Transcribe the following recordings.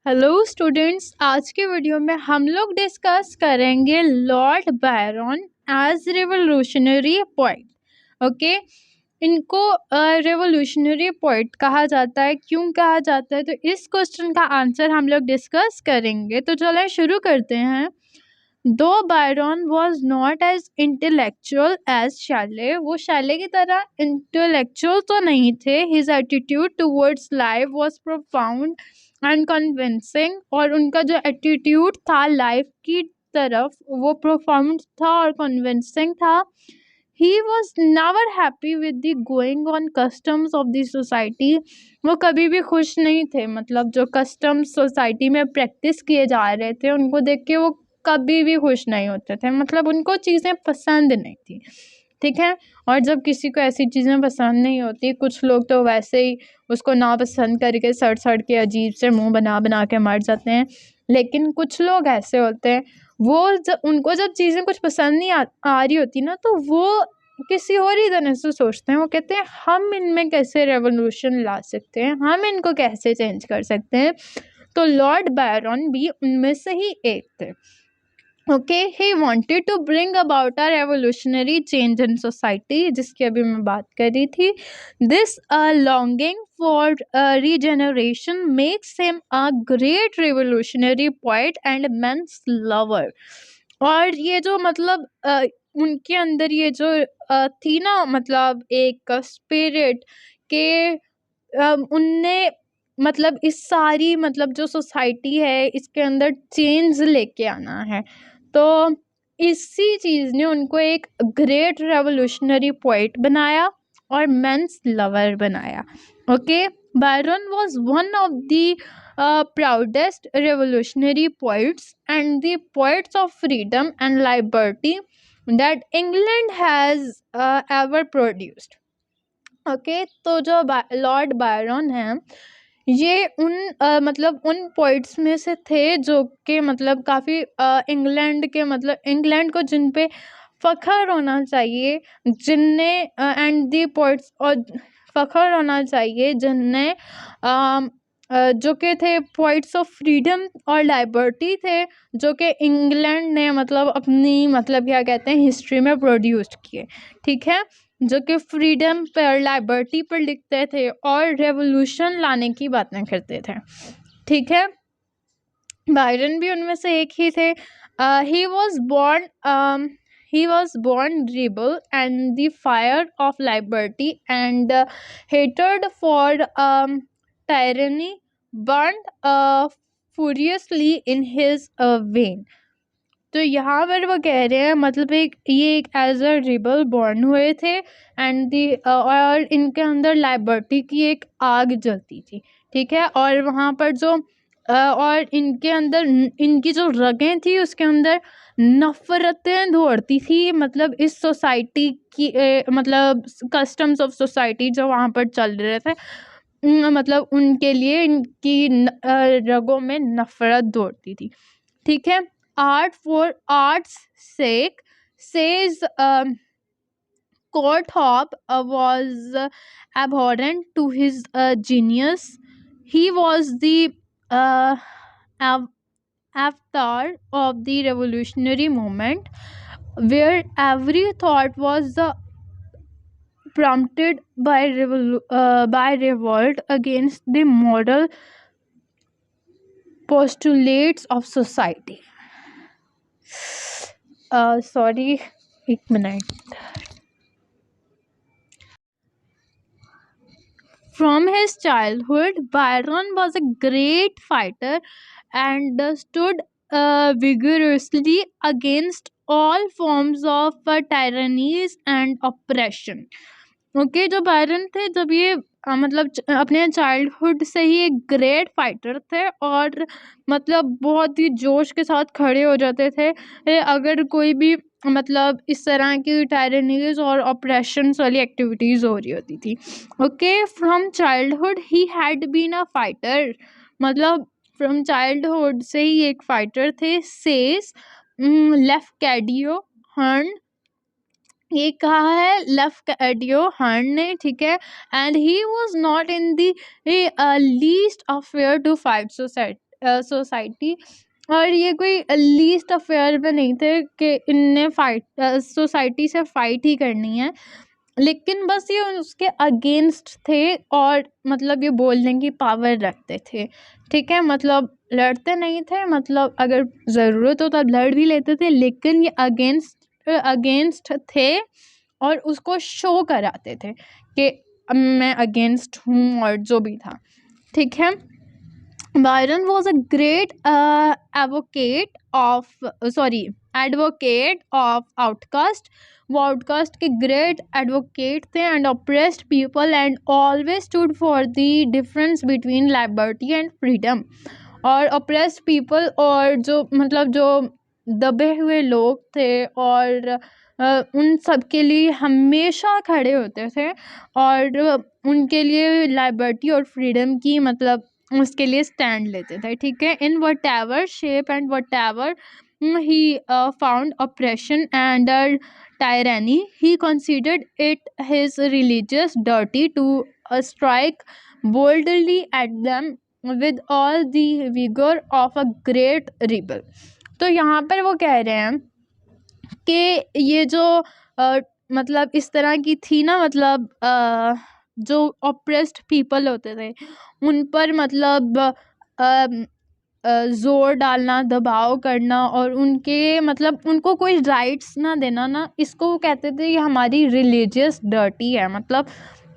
Hello students, आज के video में हम लोग डिस्कस करेंगे Lord Byron as revolutionary poet. Okay, इनको रेवोल्यूशनरी पोएट कहा जाता है। क्यों कहा जाता है, तो इस क्वेश्चन का आंसर हम लोग डिस्कस करेंगे। तो चलो शुरू करते हैं। दो Byron was not as intellectual as Shelley, वो शैले की तरह इंटेलेक्चुअल तो नहीं थे। His attitude towards life was profound and convincing, और उनका जो एटीट्यूड था लाइफ की तरफ वो प्रोफाउंड था और कन्विंसिंग था। He was never happy with the going on customs of the society, वो कभी भी खुश नहीं थे। मतलब जो कस्टम्स सोसाइटी में प्रैक्टिस किए जा रहे थे उनको देख के वो कभी भी खुश नहीं होते थे। मतलब उनको चीज़ें पसंद नहीं थी, ठीक है। और जब किसी को ऐसी चीज़ें पसंद नहीं होती, कुछ लोग तो वैसे ही उसको नापसंद करके सड़ सड़ के अजीब से मुंह बना बना के मर जाते हैं। लेकिन कुछ लोग ऐसे होते हैं, वो जब उनको जब चीज़ें कुछ पसंद नहीं आ रही होती ना, तो वो किसी और ही तरह से सोचते हैं। वो कहते हैं हम इनमें कैसे रेवोल्यूशन ला सकते हैं, हम इनको कैसे चेंज कर सकते हैं। तो लॉर्ड बायरन भी उनमें से ही एक थे। Okay, he wanted to bring about a revolutionary change in society, जिसकी अभी मैं बात कर रही थी। This longing for regeneration makes him a great revolutionary poet and men's lover. और ये जो मतलब उनके अंदर ये जो थी ना, मतलब एक स्पिरिट के उनने मतलब इस सारी मतलब जो सोसाइटी है इसके अंदर चेंज लेके आना है। तो इसी चीज़ ने उनको एक ग्रेट रेवोल्यूशनरी पोएट बनाया और मेंस लवर बनाया। Okay, Byron was one of the proudest revolutionary poets and the poets of freedom and liberty that England has ever produced. Okay, तो जो लॉर्ड बायरन हैं ये उन मतलब उन पोइट्स में से थे जो कि मतलब काफ़ी इंग्लैंड के मतलब इंग्लैंड को जिन पे फ़ख्र होना चाहिए, जिनने एंड दी पोइट्स और फ़ख्र होना चाहिए जिनने जो कि थे पोइट्स ऑफ फ्रीडम और लिबर्टी थे, जो कि इंग्लैंड ने मतलब अपनी मतलब क्या कहते हैं हिस्ट्री में प्रोड्यूस्ड किए, ठीक है। जो कि फ्रीडम पर लिबर्टी पर लिखते थे और रेवोल्यूशन लाने की बातें करते थे, ठीक है। बायरन भी उनमें से एक ही थे। He was born rebel and the fire of liberty and hatred for tyranny burned furiously in his vein. तो यहाँ पर वो कह रहे हैं मतलब ये एक एज अ रिबल बॉर्न हुए थे एंड दी और इनके अंदर लिबर्टी की एक आग जलती थी, ठीक है। और वहाँ पर जो और इनके अंदर इनकी जो रगें थी उसके अंदर नफ़रतें दौड़ती थी, मतलब इस सोसाइटी की मतलब कस्टम्स ऑफ सोसाइटी जो वहाँ पर चल रहे थे, मतलब उनके लिए इनकी रगों में नफ़रत दौड़ती थी, ठीक है। Art for art's sake, says Courthope, was abhorrent to his genius. He was the avatar of the revolutionary movement, where every thought was prompted by revolt against the moral postulates of society. Sorry, एक minute. From his childhood, Byron was a great fighter and stood vigorously against all forms of tyrannies and oppression. Okay, जो Byron थे जब ये मतलब अपने childhood से ही एक ग्रेट फाइटर थे और मतलब बहुत ही जोश के साथ खड़े हो जाते थे अगर कोई भी मतलब इस तरह की टायरनीज और ऑपरेशंस वाली एक्टिविटीज़ हो रही होती थी। Okay, from childhood he had been a fighter, मतलब फ्रॉम चाइल्डहुड से ही एक फाइटर थे। सेस लेफ्केडियो हर्न, ये कहा है लेफ्केडियो हर्न ने, ठीक है। And he was not in the least afraid to fight society, और ये कोई लीस्ट अफेयर में नहीं थे कि इनने सोसाइटी से फाइट ही करनी है, लेकिन बस ये उसके अगेंस्ट थे और मतलब ये बोलने की पावर रखते थे। ठीक है, मतलब लड़ते नहीं थे, मतलब अगर ज़रूरत हो तब लड़ भी लेते थे, लेकिन ये अगेंस्ट थे और उसको शो कराते थे कि मैं अगेंस्ट हूँ और जो भी था। ठीक है, Byron was a great advocate of outcast. वो आउटकास्ट के ग्रेट एडवोकेट थे and oppressed people and always stood for the difference between liberty and freedom. और ऑप्रेस्ड पीपल और जो मतलब जो दबे हुए लोग थे और उन सब के लिए हमेशा खड़े होते थे और उनके लिए लिबर्टी और फ्रीडम की मतलब उसके लिए स्टैंड लेते थे। ठीक है, in what ever shape and what ever he found oppression and tyranny, he considered it his religious duty to strike boldly at them with all the vigor of a great rebel। तो यहाँ पर वो कह रहे हैं कि ये जो मतलब इस तरह की थी ना, मतलब जो ऑप्रेस्ड पीपल होते थे उन पर मतलब ज़ोर डालना, दबाव करना और उनके मतलब उनको कोई राइट्स ना देना ना, इसको वो कहते थे ये हमारी रिलीजियस डर्टी है। मतलब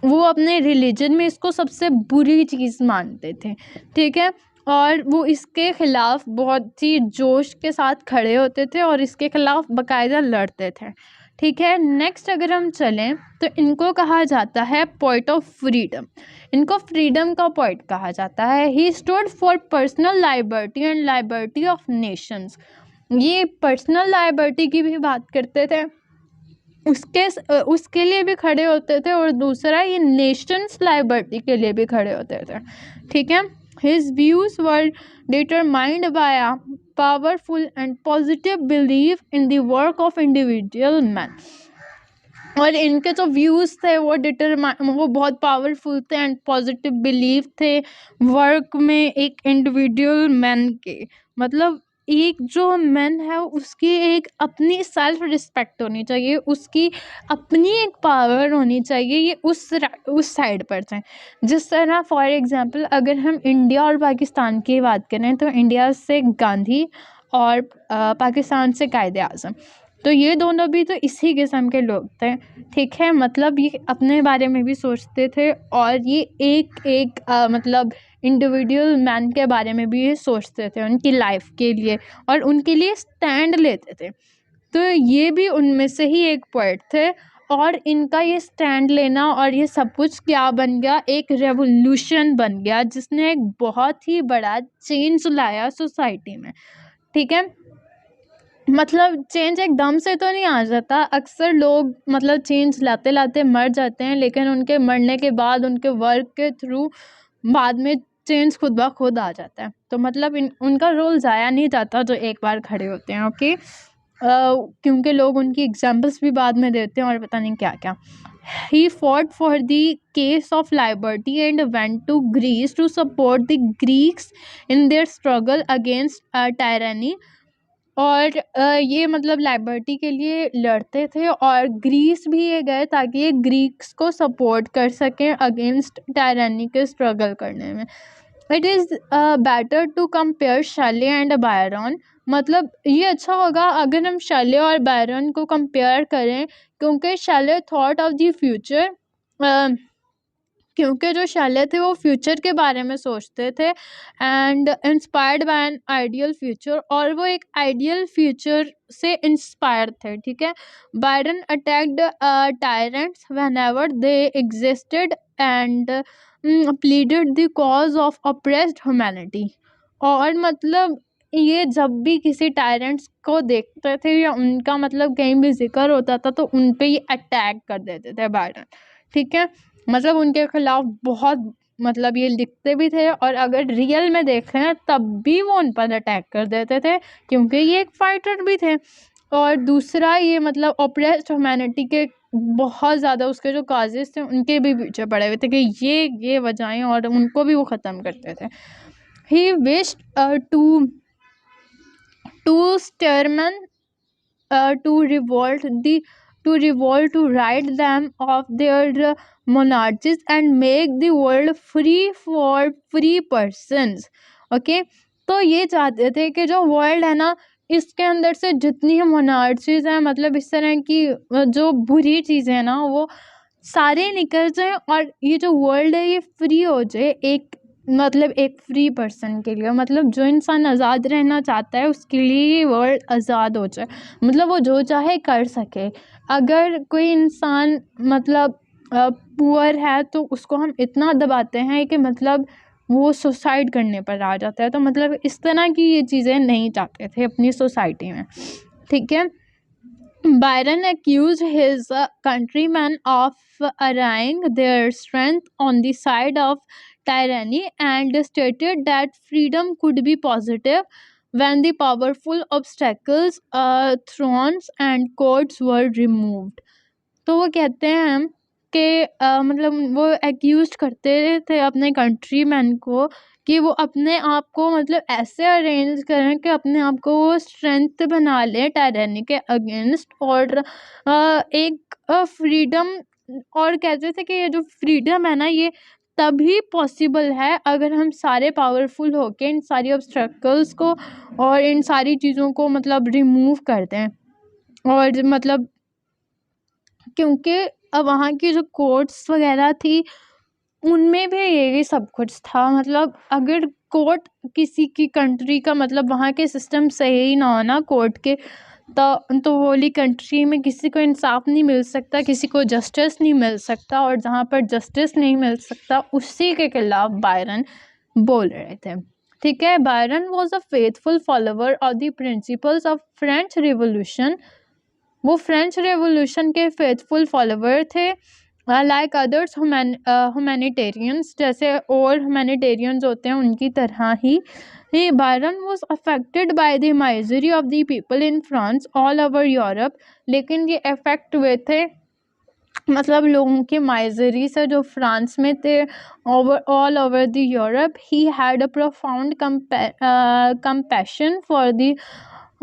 वो अपने रिलीजन में इसको सबसे बुरी चीज़ मानते थे। ठीक है, और वो इसके ख़िलाफ़ बहुत ही जोश के साथ खड़े होते थे और इसके ख़िलाफ़ बाकायदा लड़ते थे। ठीक है, नेक्स्ट अगर हम चलें तो इनको कहा जाता है पोएट ऑफ फ्रीडम। इनको फ्रीडम का पोएट कहा जाता है। He stood for personal liberty and liberty of Nations. ये पर्सनल लिबर्टी की भी बात करते थे, उसके लिए भी खड़े होते थे, और दूसरा ये नेशंस लिबर्टी के लिए भी खड़े होते थे। ठीक है, his views were determined by a powerful and positive believe in the work of individual man. और इनके जो व्यूज़ थे वो बहुत पावरफुल थे एंड पॉजिटिव बिलीव थे वर्क में एक इंडिविजुअल मैन के। मतलब एक जो मैन है उसकी एक अपनी सेल्फ रिस्पेक्ट होनी चाहिए, उसकी अपनी एक पावर होनी चाहिए। ये उस साइड पर थे। जिस तरह फॉर एग्जांपल अगर हम इंडिया और पाकिस्तान की बात करें तो इंडिया से गांधी और पाकिस्तान से कायदे आज़म, तो ये दोनों भी तो इसी किस्म के लोग थे। ठीक है, मतलब ये अपने बारे में भी सोचते थे और ये एक मतलब इंडिविजुअल मैन के बारे में भी ये सोचते थे उनकी लाइफ के लिए, और उनके लिए स्टैंड लेते थे। तो ये भी उनमें से ही एक पोएट थे, और इनका ये स्टैंड लेना और ये सब कुछ क्या बन गया, एक रेवोल्यूशन बन गया जिसने एक बहुत ही बड़ा चेंज लाया सोसाइटी में। ठीक है, मतलब चेंज एकदम से तो नहीं आ जाता। अक्सर लोग मतलब चेंज लाते लाते मर जाते हैं, लेकिन उनके मरने के बाद उनके वर्क के थ्रू बाद में चेंज खुद ब खुद आ जाता है। तो मतलब उनका रोल ज़ाया नहीं जाता जो एक बार खड़े होते हैं। ओके, क्योंकि लोग उनकी एग्जाम्पल्स भी बाद में देते हैं और पता नहीं क्या क्या। He fought for the cause of liberty and went to Greece to support the Greeks in their struggle against tyranny. और ये मतलब लिबर्टी के लिए लड़ते थे और ग्रीस भी ये गए ताकि ये ग्रीक्स को सपोर्ट कर सकें अगेंस्ट टायरनी के स्ट्रगल करने में। It is better to compare Shelley and Byron. मतलब ये अच्छा होगा अगर हम शेले और बायरन को कंपेयर करें, क्योंकि शेले थॉट ऑफ द फ्यूचर, क्योंकि जो शेले थे वो फ्यूचर के बारे में सोचते थे and inspired by an ideal future, और वो एक आइडियल फ्यूचर से इंस्पायर थे। ठीक है, Byron attacked tyrants whenever they existed and pleaded the cause of oppressed humanity. और मतलब ये जब भी किसी टायरेंट्स को देखते थे या उनका मतलब कहीं भी जिक्र होता था तो उन पे ये अटैक कर देते थे बायरन। ठीक है, मतलब उनके खिलाफ बहुत मतलब ये लिखते भी थे, और अगर रियल में देखें तब भी वो उन पर अटैक कर देते थे क्योंकि ये एक फाइटर भी थे। और दूसरा ये मतलब ऑप्रेस्ड ह्यूमैनिटी के बहुत ज़्यादा उसके जो काजेस थे उनके भी पीछे पड़े हुए थे कि ये वजहें, और उनको भी वो ख़त्म करते थे। he wished to Stearman to revolt to rid them of their monarchies and make the world free for free persons. Okay, तो ये चाहते थे कि जो वर्ल्ड है ना, इसके अंदर से जितनी मोनार्चीज हैं, मतलब इस तरह की जो बुरी चीज़ें हैं ना, वो सारे निकल जाए और ये जो वर्ल्ड है ये फ्री हो जाए, एक मतलब एक फ्री पर्सन के लिए, मतलब जो इंसान आज़ाद रहना चाहता है उसके लिए ये वर्ल्ड आज़ाद हो जाए, मतलब वो जो चाहे कर सके। अगर कोई इंसान मतलब पुअर है तो उसको हम इतना दबाते हैं कि मतलब वो सुसाइड करने पर आ जाता है। तो मतलब इस तरह की ये चीज़ें नहीं चाहते थे अपनी सोसाइटी में, ठीक है। Byron accused his countrymen of arraying their strength on the side of tyranny and stated that freedom could be positive when the powerful obstacles, thrones and courts were removed. तो वो कहते हैं कि मतलब वो एक्यूज करते थे अपने कंट्री मैन को कि वो अपने आप को मतलब ऐसे अरेंज करें कि अपने आप को वो स्ट्रेंथ बना ले टायरनी के अगेंस्ट, और एक फ्रीडम, और कहते थे कि ये जो फ्रीडम है ना ये तभी पॉसिबल है अगर हम सारे पावरफुल होके इन सारी ऑब्स्ट्रकल्स को और इन सारी चीज़ों को मतलब रिमूव कर दें। और मतलब क्योंकि अब वहाँ की जो कोर्ट्स वगैरह थी उनमें भी यही सब कुछ था, मतलब अगर कोर्ट किसी की कंट्री का मतलब वहाँ के सिस्टम सही ना हो ना कोर्ट के, तो वाली कंट्री में किसी को इंसाफ नहीं मिल सकता, किसी को जस्टिस नहीं मिल सकता, और जहाँ पर जस्टिस नहीं मिल सकता उसी के खिलाफ बायरन बोल रहे थे, ठीक है। Byron was a faithful follower of the principles of French revolution. वो फ्रेंच रेवोल्यूशन के फेथफुल फॉलोवर थे, लाइक अदर्स ह्यूमैनिटेरियंस, जैसे और ह्यूमैनिटेरियंस होते हैं उनकी तरह ही। Byron was affected by the misery of the people in France all over Europe, लेकिन ये अफेक्ट हुए थे मतलब लोगों की माइजरी से जो फ्रांस में थे all over the Europe. He had a profound compassion for the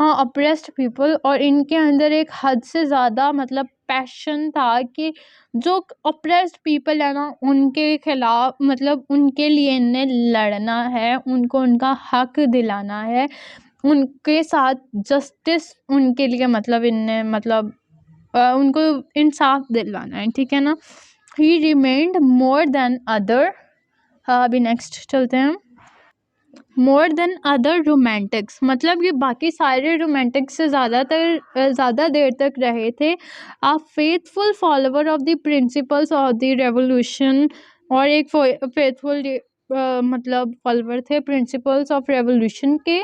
apprised people, और इनके अंदर एक हद से ज़्यादा मतलब पैशन था कि जो अप्रेस्ड पीपल है ना उनके खिलाफ मतलब उनके लिए इन्हें लड़ना है, उनको उनका हक दिलाना है, उनके साथ जस्टिस उनके लिए मतलब इन्हें मतलब उनको इंसाफ दिलवाना है, ठीक है ना। ही रिमेंड मोर देन अदर, अभी नेक्स्ट चलते हैं। मोर देन अदर रोमांटिक्स, मतलब ये बाकी सारे रोमांटिक्स से ज़्यादा देर तक रहे थे। A faithful follower of the principles of the revolution, और एक फेथफुल मतलब फॉलोवर थे प्रिंसिपल्स ऑफ रेवोल्यूशन के।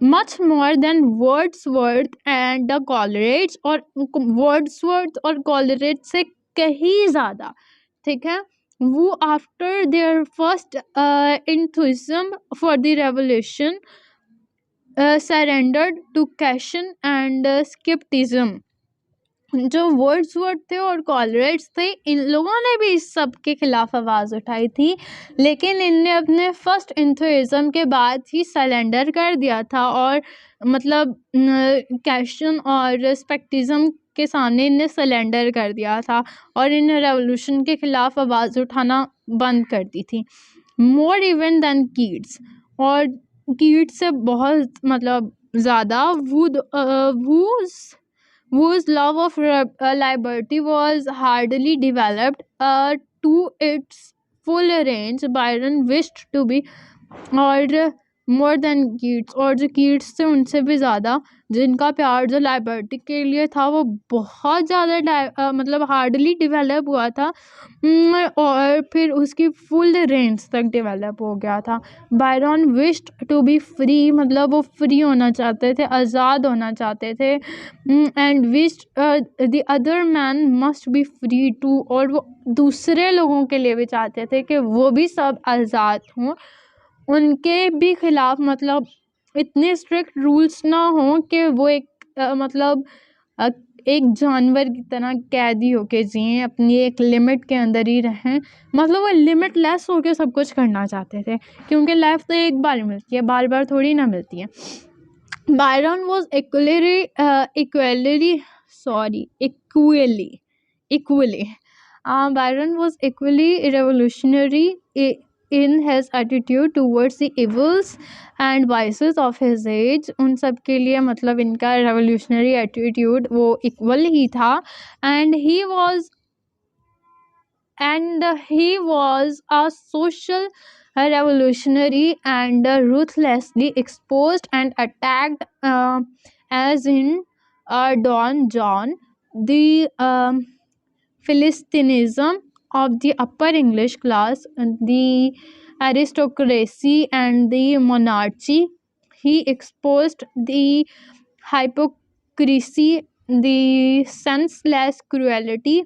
Much more than Wordsworth and the Coleridge, और वर्ड्सवर्थ और कॉलरेज से कहीं ज़्यादा, ठीक है। वो after their first enthusiasm for the revolution surrendered to caution and skepticism। जो वर्ड्सवर्थ थे और कॉलरेज थे इन लोगों ने भी इस सब के खिलाफ आवाज़ उठाई थी, लेकिन इनने अपने फर्स्ट इंथुइज्म के बाद ही सरेंडर कर दिया था, और मतलब कैशन और स्पेक्टिज्म के सामने इनने सरेंडर कर दिया था और इन्हें रेवोल्यूशन के खिलाफ आवाज़ उठाना बंद कर दी थी। मोर इवन देन कीट्स, और कीट्स से बहुत मतलब ज़्यादा whose love of liberty was hardly developed to its full range, Byron wished to be और मोर देन कीट्स, और जो कीट्स से उनसे भी ज़्यादा जिनका प्यार जो लाइबर्टी के लिए था वो बहुत ज़्यादा मतलब हार्डली डेवलप हुआ था, और फिर उसकी फुल रेंज तक डेवलप हो गया था। Byron wished to be free, मतलब वो फ्री होना चाहते थे, आज़ाद होना चाहते थे, and wished the other man must be free too, और वो दूसरे लोगों के लिए भी चाहते थे कि वो भी सब आज़ाद हों, उनके भी खिलाफ मतलब इतने स्ट्रिक्ट रूल्स ना हों कि वो एक मतलब एक जानवर की तरह कैदी होके जिए, अपनी एक लिमिट के अंदर ही रहें। मतलब वो लिमिटलेस होके सब कुछ करना चाहते थे, क्योंकि लाइफ तो एक बार मिलती है, बार बार थोड़ी ना मिलती है। Byron was equally Byron was equally revolutionary in his attitude towards the evils and vices of his age। उन सब के लिए मतलब इनका revolutionary attitude वो equal ही था। and he was a social revolutionary and ruthlessly exposed and attacked, as in Don John, the Philistinism of the upper English class, the aristocracy, and the monarchy. He exposed the hypocrisy, the senseless cruelty,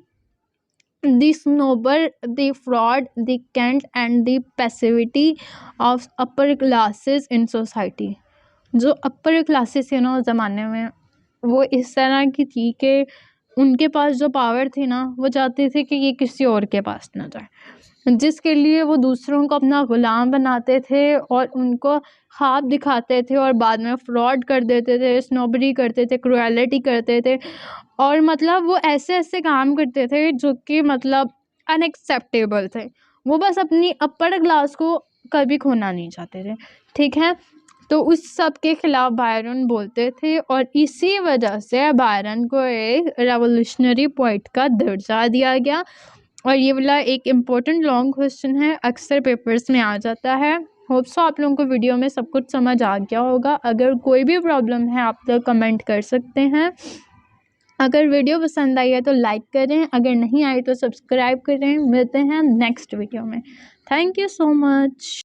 the snobbery, the fraud, the cant, and the passivity of upper classes in society। जो upper classes है ना उस ज़माने में, वो इस तरह की थी कि उनके पास जो पावर थी ना, वो चाहते थे कि ये किसी और के पास ना जाए, जिसके लिए वो दूसरों को अपना ग़ुलाम बनाते थे और उनको ख्वाब दिखाते थे और बाद में फ्रॉड कर देते थे, स्नोबरी करते थे, क्रुएलिटी करते थे, और मतलब वो ऐसे ऐसे काम करते थे जो कि मतलब अनएक्सेप्टेबल थे। वो बस अपनी अपर क्लास को कभी खोना नहीं चाहते थे, ठीक है। तो उस सब के ख़िलाफ़ बायरन बोलते थे और इसी वजह से बायरन को एक रेवोल्यूशनरी पोइट का दर्जा दिया गया। और ये वाला एक इम्पोर्टेंट लॉन्ग क्वेश्चन है, अक्सर पेपर्स में आ जाता है। होप सो आप लोगों को वीडियो में सब कुछ समझ आ गया होगा। अगर कोई भी प्रॉब्लम है आप लोग कमेंट कर सकते हैं। अगर वीडियो पसंद आई है तो लाइक करें, अगर नहीं आई तो सब्सक्राइब करें। मिलते हैं नेक्स्ट वीडियो में। Thank you so much.